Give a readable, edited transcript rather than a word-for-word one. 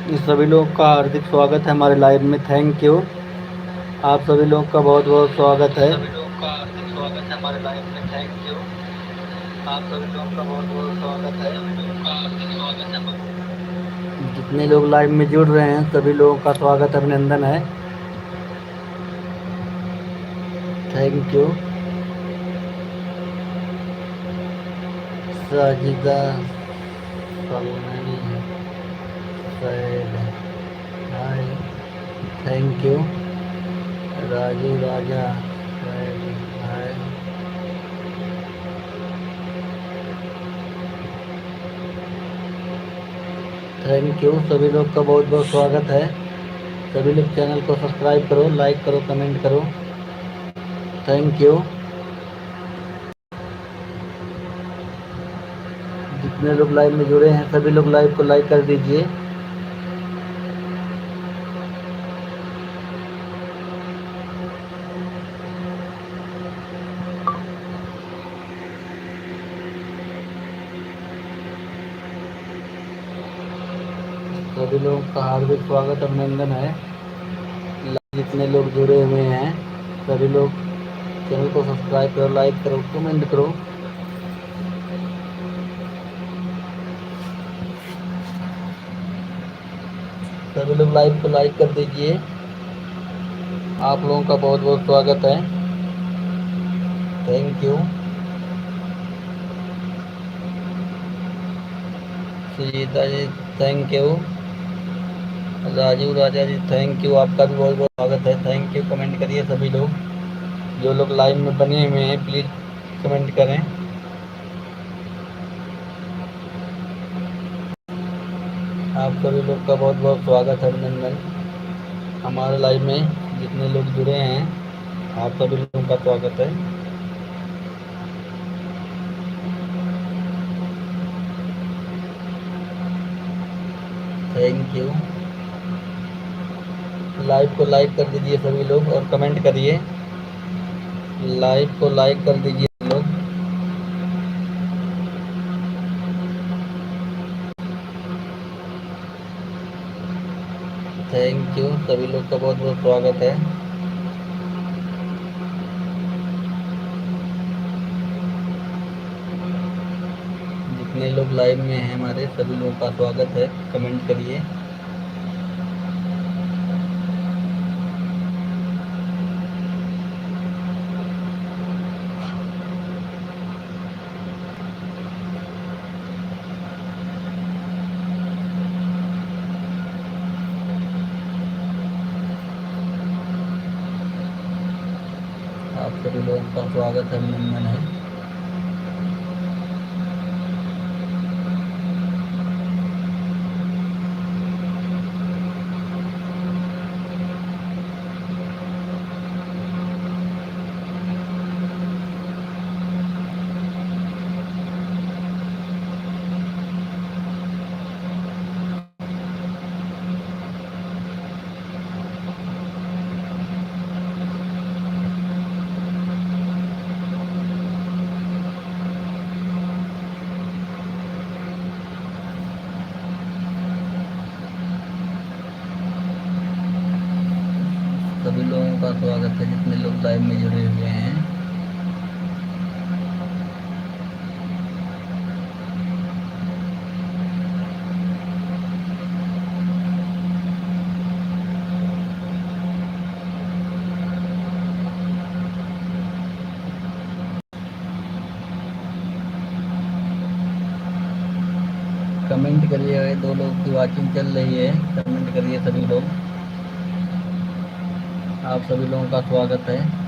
सभी लोग का हार्दिक स्वागत है हमारे लाइव में। Thank you. आप सभी लोग का बहुत बहुत स्वागत है। सभी लोग का हार्दिक स्वागत है हमारे लाइव में। Thank you. आप सभी लोग का बहुत बहुत स्वागत है। जितने लोग लाइव में जुड़ रहे हैं सभी लोगों का स्वागत अभिनंदन है। Thank you. Sajida Saloni said hi. Thank you. Raju Raja said hi. Thank you. सभी लोग का बहुत बहुत स्वागत है। सभी लोग चैनल को सब्सक्राइब करो, लाइक करो, कमेंट करो। Thank you. जितने लोग लाइव में जुड़े हैं सभी लोग लाइव को लाइक कर दीजिए। सभी लोगों का हार्दिक स्वागत अभिनंदन है। जितने लोग जुड़े हुए हैं सभी लोग चैनल को सब्सक्राइब करो, लाइक करो, कमेंट करो। सभी लोग लाइव को लाइक कर दीजिए। आप लोगों का बहुत बहुत स्वागत है। Thank you. Sujita ji thank you. Raju Raja ji thank you. आपका भी बहुत बहुत स्वागत है। Thank you. कमेंट करिए सभी लोग। जो लोग लाइव में बने हुए हैं प्लीज़ कमेंट करें। आप सभी लोग का बहुत बहुत स्वागत है, अभिनंदन। हमारे लाइव में जितने लोग जुड़े हैं आप सभी लोगों का स्वागत है। Thank you. लाइव को लाइक कर दीजिए सभी लोग और कमेंट करिए। लाइव को लाइक कर दीजिए लोग। Thank you. सभी लोग का बहुत बहुत स्वागत है। जितने लोग लाइव में हैं हमारे सभी लोगों का स्वागत है। कमेंट करिए। आप सभी लोगों का स्वागत है, अभिनंदन है। सभी लोगों का स्वागत है जितने लोग लाइव में जुड़े हुए हैं। कमेंट करिए। दो लोग की वॉचिंग चल रही है। कमेंट करिए सभी लोग। आप सभी लोगों का स्वागत है।